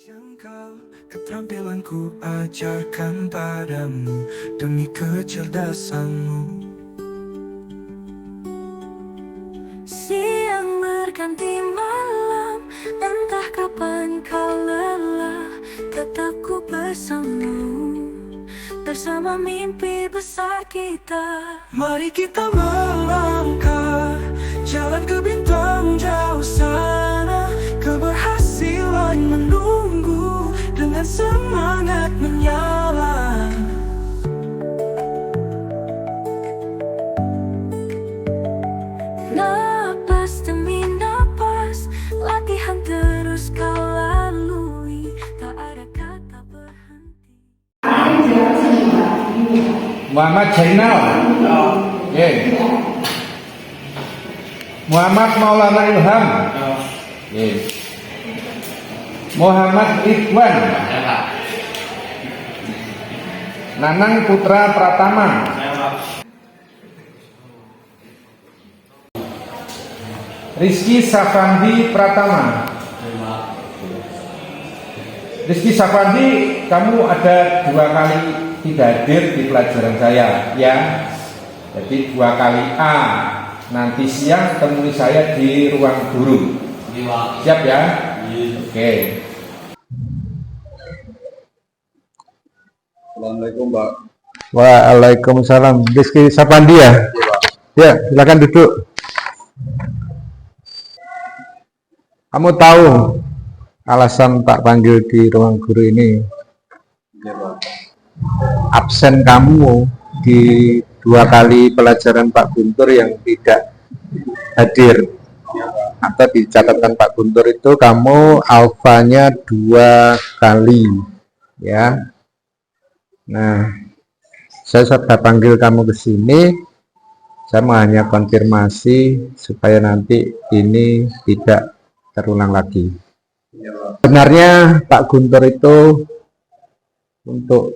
Jangkau keterampilanku ajarkan padamu demi kecerdasanmu. Siang berganti malam, entah kapan kau lelah, tetap ku bersamamu, bersama mimpi besar kita. Mari kita melangkah jalan ke bintang jauh sana, keberhasilan menunggu dengan semangat menyala. Napas demi napas, latihan terus kau lalui, tak ada kata berhenti. Muhammad Jainal. Muhammad Maulana Ilham. Muhammad Ikhwan. Nanang Putra Pratama. Rizky Safandi Pratama. Rizky Safandi, kamu ada 2 kali tidak hadir di pelajaran saya, ya. Jadi 2 kali A. Nanti siang temui saya di ruang guru. Siap ya? Oke. Assalamualaikum, Pak. Waalaikumsalam. Rizky Safandi ya? Ya, silakan duduk. Kamu tahu alasan tak panggil di ruang guru ini? Ya, Pak. Absen kamu di 2 kali pelajaran Pak Guntur yang tidak hadir, atau dicatatkan Pak Guntur itu kamu alfanya 2 kali, ya. Nah, saya sudah panggil kamu ke sini. Saya mau hanya konfirmasi supaya nanti ini tidak terulang lagi. Sebenarnya Pak Guntur itu untuk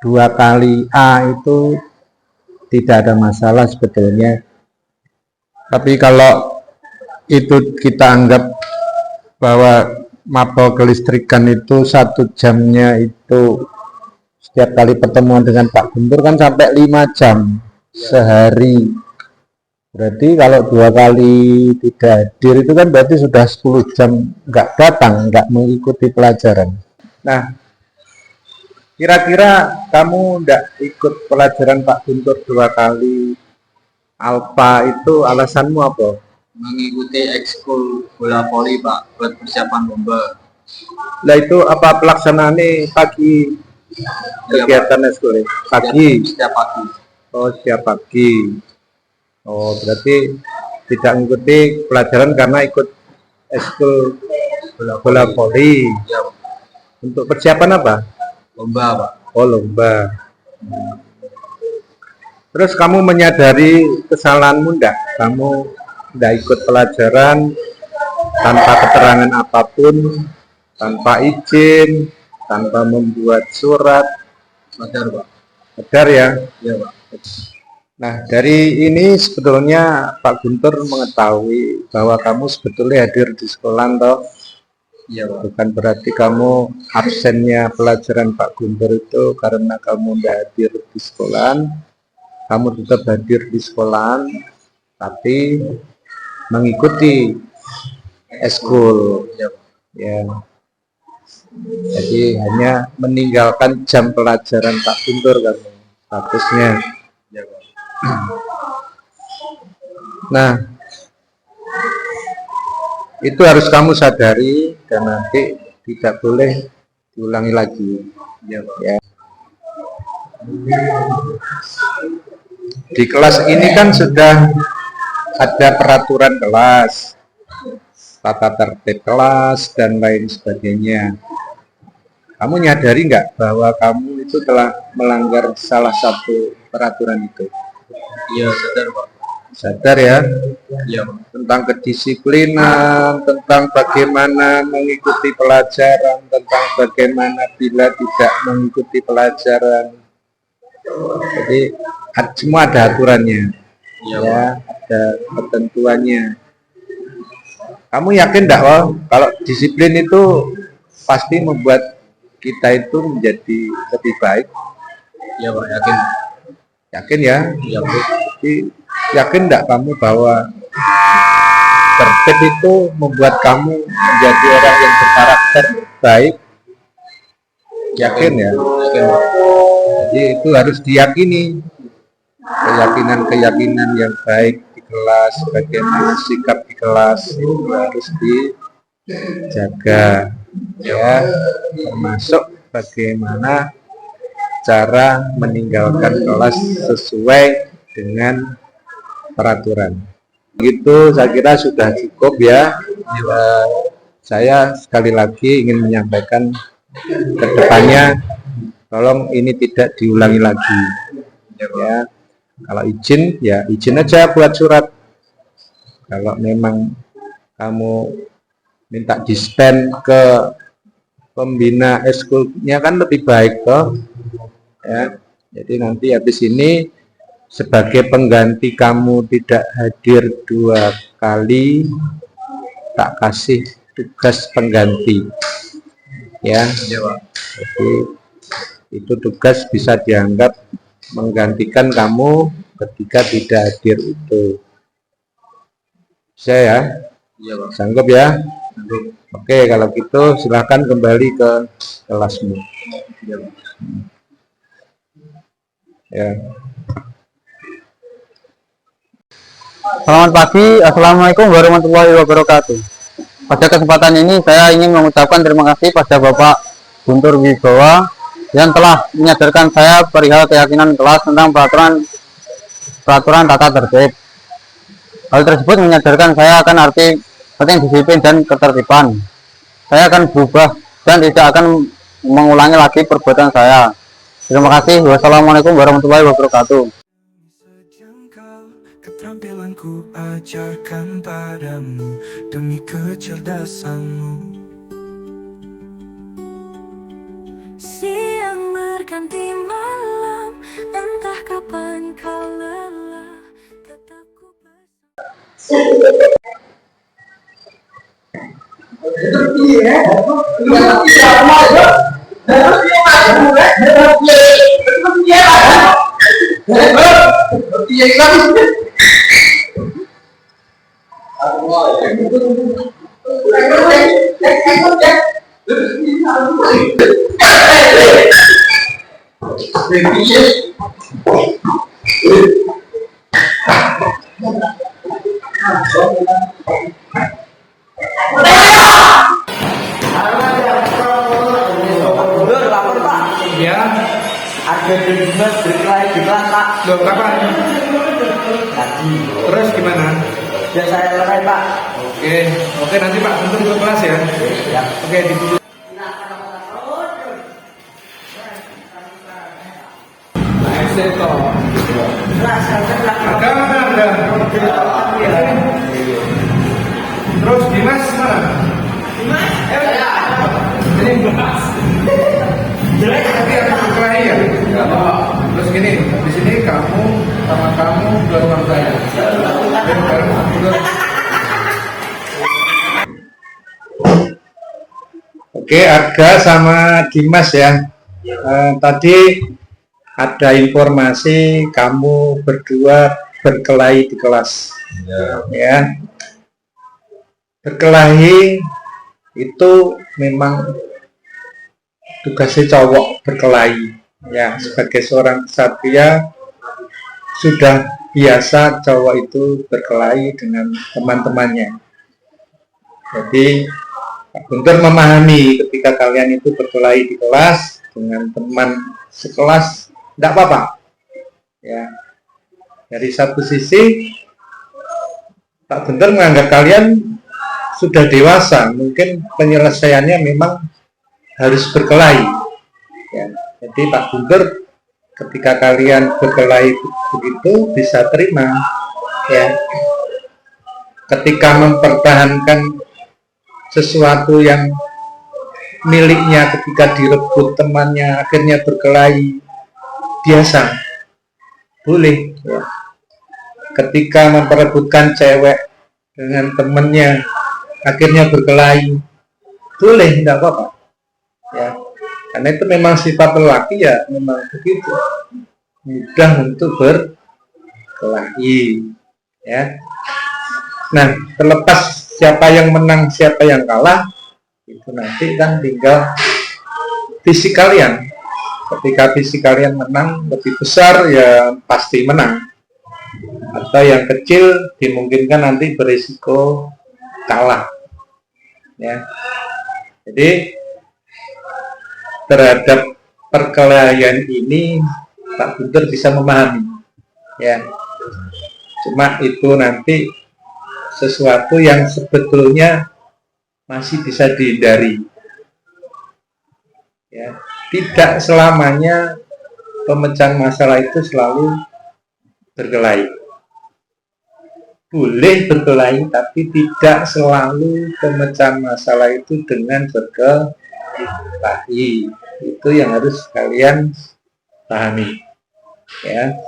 2 kali A itu tidak ada masalah sebetulnya. Tapi kalau itu kita anggap bahwa mapel kelistrikan itu 1 jamnya itu setiap kali pertemuan dengan Pak Guntur kan sampai 5 jam sehari. Berarti kalau 2 kali tidak hadir itu kan berarti sudah 10 jam nggak datang, nggak mengikuti pelajaran. Nah, kira-kira kamu nggak ikut pelajaran Pak Guntur 2 kali alfa itu alasanmu apa? Mengikuti ekskul bola voli, Pak, buat persiapan lomba. Nah itu apa pelaksanaannya pagi kegiatan ekskul? Pagi? Setiap pagi. Oh, setiap pagi. Oh, berarti tidak mengikuti pelajaran karena ikut ekskul bola voli. Ya, Untuk persiapan apa? lomba, Pak. Oh, lomba. Terus kamu menyadari kesalahanmu enggak? Kamu enggak ikut pelajaran tanpa keterangan apapun, tanpa izin, tanpa membuat surat. Sadar, Pak. Sadar ya? Ya, Pak. Nah, dari ini sebetulnya Pak Guntur mengetahui bahwa kamu sebetulnya hadir di sekolah, toh? Iya, Pak. Bukan berarti kamu absennya pelajaran Pak Guntur itu karena kamu tidak hadir di sekolah. Kamu tetap hadir di sekolah, tapi mengikuti ekskul. Ya. Jadi hanya meninggalkan jam pelajaran Pak Guntur kamu statusnya. Ya, Pak. Nah, itu harus kamu sadari dan nanti tidak boleh diulangi lagi. Ya, Pak. Ya. Di kelas ini kan sudah ada peraturan kelas, tata tertib kelas dan lain sebagainya. Kamu nyadari nggak bahwa kamu itu telah melanggar salah satu peraturan itu? Iya, sadar, Pak. Sadar ya? Iya, Pak. Tentang kedisiplinan, tentang bagaimana mengikuti pelajaran, tentang bagaimana bila tidak mengikuti pelajaran. Jadi semua ada aturannya, Iya, ya, ada ketentuannya. Kamu yakin enggak, oh, kalau disiplin itu pasti membuat kita itu menjadi lebih baik. Iya Pak, yakin. Yakin ya? Iya Pak. Jadi, yakin enggak kamu bahwa tertib itu membuat kamu menjadi orang yang berkarakter baik? Yakin ya? Yakin Pak. Jadi itu harus diyakini. Keyakinan-keyakinan yang baik di kelas, bagaimana sikap di kelas itu harus dijaga, ya, termasuk bagaimana cara meninggalkan kelas sesuai dengan peraturan. Begitu saya kira sudah cukup ya. Saya sekali lagi ingin menyampaikan ke depannya, tolong ini tidak diulangi lagi. Ya, kalau izin ya izin aja buat surat. Kalau memang kamu minta dispen ke pembina eskulnya kan lebih baik toh. Ya, jadi nanti habis ini sebagai pengganti kamu tidak hadir 2 kali, tak kasih tugas pengganti. Ya, jadi itu tugas bisa dianggap menggantikan kamu ketika tidak hadir itu. Saya ya, sanggup ya. Oke, kalau gitu silahkan kembali ke kelasmu. Ya. Selamat pagi, Assalamualaikum warahmatullahi wabarakatuh. Pada kesempatan ini saya ingin mengucapkan terima kasih pada Bapak Guntur Wibawa yang telah menyadarkan saya perihal keyakinan kelas tentang peraturan tata tertib. Hal tersebut menyadarkan saya akan arti penting disiplin dan ketertiban. Saya akan berubah dan tidak akan mengulangi lagi perbuatan saya. Terima kasih. Wassalamualaikum warahmatullahi wabarakatuh. Sejengkal keterampilanku ajarkan padamu demi kecerdasanmu. Siang berganti malam, entah kapan kau lelah, tetap ku bersama. Ya, ada dinas berkelahi di kelas Pak. loh kapan? Tadi. Terus gimana? Ya saya selesai Pak. Oke nanti Pak untuk ikut kelas ya. Ya. Oke ditulis. Seto. Ada. Terus Dimas mana? Dimas? Ini Dimas. Jelek tapi ada berkelahi ya? Terus gini, di sini kamu sama kamu ke ruang saya. Oke, Arga sama Dimas ya. Tadi ada informasi kamu berdua berkelahi di kelas. Ya. Berkelahi itu memang tugasnya cowok berkelahi. Ya, sebagai seorang kesatria sudah biasa cowok itu berkelahi dengan teman-temannya. Jadi Pak Guntur memahami ketika kalian itu berkelahi di kelas dengan teman sekelas, tidak apa-apa. Ya, dari satu sisi Pak Guntur menganggap kalian sudah dewasa, mungkin penyelesaiannya memang harus berkelahi. Ya, jadi Pak Guntur ketika kalian berkelahi begitu bisa terima. Ya, ketika mempertahankan sesuatu yang miliknya ketika direbut temannya akhirnya berkelahi, biasa, boleh ya. Ketika memperebutkan cewek dengan temannya akhirnya berkelahi, boleh, tidak apa-apa ya. Karena itu memang sifat lelaki ya, memang begitu, mudah untuk berkelahi, ya. Nah, terlepas siapa yang menang, siapa yang kalah, itu nanti kan tinggal visi kalian. Ketika visi kalian menang lebih besar, ya pasti menang. Atau yang kecil dimungkinkan nanti berisiko kalah, ya. Jadi terhadap perkelahian ini Pak Guntur bisa memahami, ya. Cuma itu nanti sesuatu yang sebetulnya masih bisa dihindari, ya. Tidak selamanya pemecahan masalah itu selalu berkelahi. Boleh berkelahi, tapi tidak selalu pemecahan masalah itu dengan berkelahi. Itu yang harus kalian pahami, ya.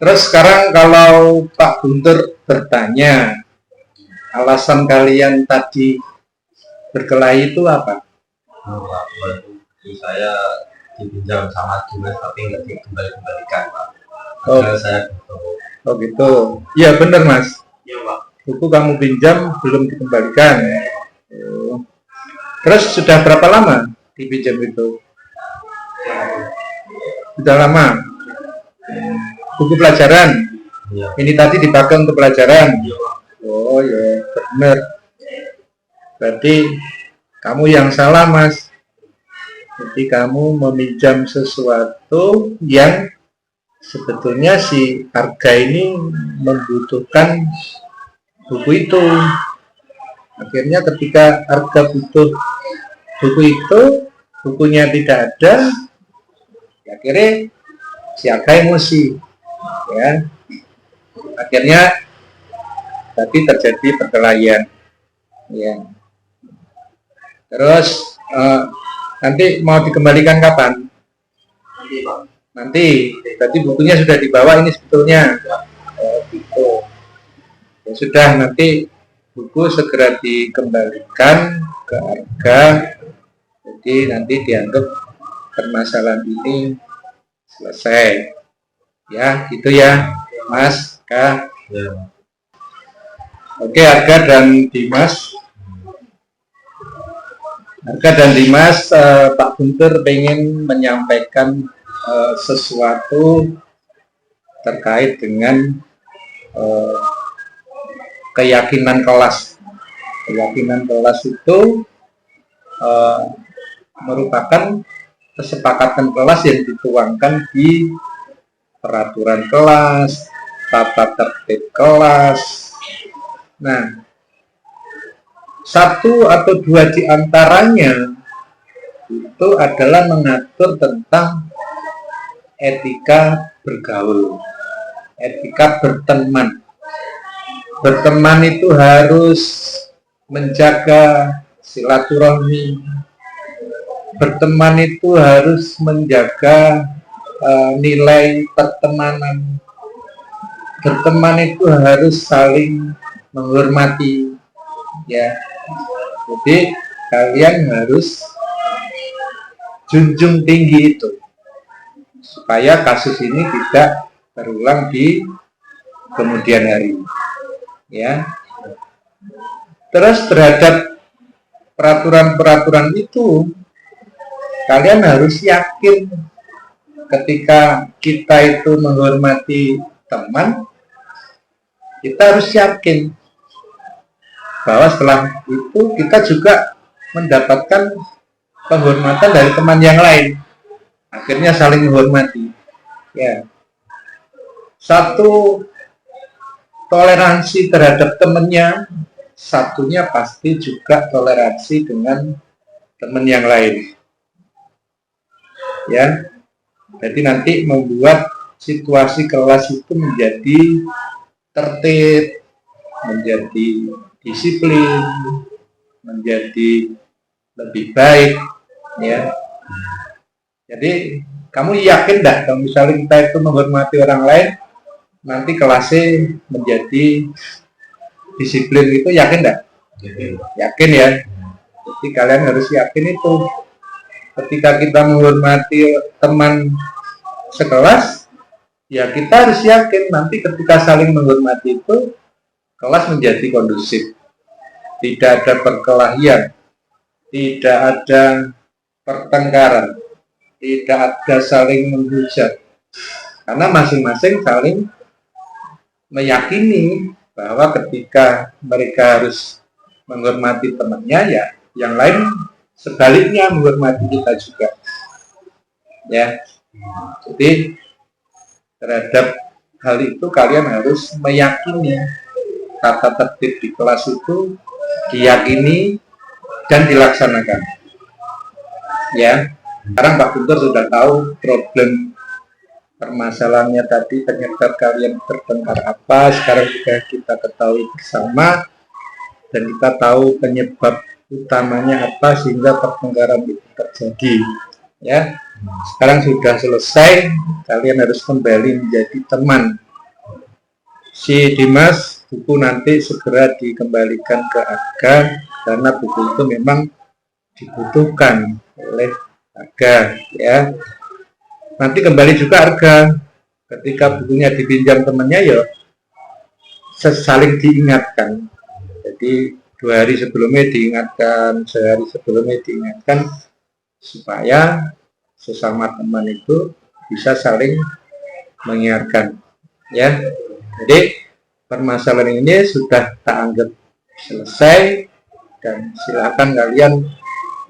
Terus sekarang kalau Pak Guntur bertanya, alasan kalian tadi berkelahi itu apa? Waktu saya dipinjam sama Dimas tapi nggak dikembalikan, Pak. Oh. Saya Oh gitu. Iya benar Mas. Iya, Pak. Buku kamu pinjam belum dikembalikan. Oh. Terus sudah berapa lama dipinjam itu? Sudah lama. Buku pelajaran. Iya. Ini tadi dipakai untuk pelajaran. Iya, Pak. Oh ya benar. Berarti kamu yang salah Mas. Jadi kamu meminjam sesuatu yang sebetulnya si harga ini membutuhkan buku itu. Akhirnya ketika harga butuh buku itu, bukunya tidak ada, akhirnya si harga emosi, ya. Akhirnya tadi terjadi perkelahian, ya. Terus nanti mau dikembalikan kapan? Nanti, Pak. Nanti, tadi bukunya sudah dibawa ini sebetulnya. Gitu. Ya sudah, nanti buku segera dikembalikan ke harga. Jadi nanti dianggap permasalahan ini selesai. Ya, gitu ya, Mas, Kak. Ya. Oke, Harga dan Dimas. Harga dan Dimas, Pak Guntur pengen menyampaikan sesuatu terkait dengan keyakinan kelas. Keyakinan kelas itu merupakan kesepakatan kelas yang dituangkan di peraturan kelas, tata tertib kelas. Nah, satu atau dua di antaranya itu adalah mengatur tentang etika bergaul, etika berteman. Berteman itu harus menjaga silaturahmi. Berteman itu harus menjaga nilai pertemanan. Berteman itu harus saling menghormati, ya. Jadi kalian harus junjung tinggi itu supaya kasus ini tidak terulang di kemudian hari, ya. Terus terhadap peraturan-peraturan itu kalian harus yakin ketika kita itu menghormati teman, kita harus yakin bahwa setelah itu kita juga mendapatkan penghormatan dari teman yang lain. Akhirnya saling menghormati. Ya. Satu, toleransi terhadap temannya, satunya pasti juga toleransi dengan teman yang lain. Ya. Jadi nanti membuat situasi kelas itu menjadi tertib, menjadi disiplin, menjadi lebih baik, ya. Jadi kamu yakin enggak kalau misalnya kita itu menghormati orang lain, nanti kelasnya menjadi disiplin, itu yakin enggak? Yakin ya. Jadi kalian harus yakin itu. Ketika kita menghormati teman sekelas, ya kita harus yakin nanti ketika saling menghormati itu kelas menjadi kondusif. Tidak ada perkelahian, tidak ada pertengkaran, tidak ada saling menghujat. Karena masing-masing saling meyakini bahwa ketika mereka harus menghormati temannya, ya yang lain sebaliknya menghormati kita juga. Ya, jadi terhadap hal itu kalian harus meyakini tata tertib di kelas itu diyakini dan dilaksanakan. Ya, sekarang Pak Guntur sudah tahu problem permasalahannya tadi, penyebab kalian bertengkar apa. Sekarang sudah kita ketahui bersama dan kita tahu penyebab utamanya apa sehingga pertengkaran itu terjadi. Ya, sekarang sudah selesai, kalian harus kembali menjadi teman. Si Dimas, buku nanti segera dikembalikan ke Aga karena buku itu memang dibutuhkan oleh Aga, ya. Nanti kembali juga Arga ketika bukunya dipinjam temannya, ya saling diingatkan. Jadi 2 hari sebelumnya diingatkan, sehari sebelumnya diingatkan supaya sesama teman itu bisa saling mengingatkan. Ya, jadi permasalahan ini sudah tak anggap selesai dan silakan kalian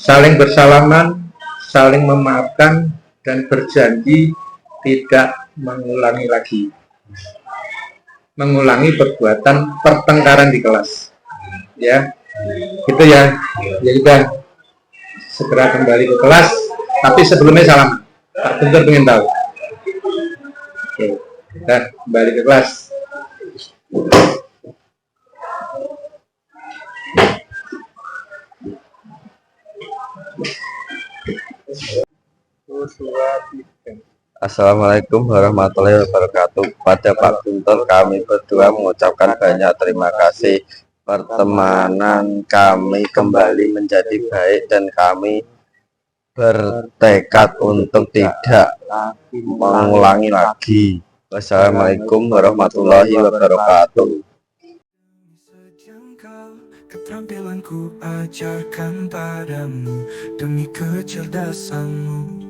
saling bersalaman, saling memaafkan dan berjanji tidak mengulangi perbuatan pertengkaran di kelas. Ya, gitu ya. Ya udah, segera kembali ke kelas. Tapi sebelumnya salam. Pak Guntur pengen tahu. Oke, kita kembali ke kelas. Assalamualaikum warahmatullahi wabarakatuh. Pada Pak Guntur, kami berdua mengucapkan banyak terima kasih. Pertemanan kami kembali menjadi baik dan kami bertekad untuk tidak mengulangi lagi. Wassalamualaikum warahmatullahi wabarakatuh. Sejengkal keterampilanku ajarkan padamu demi kecerdasanmu.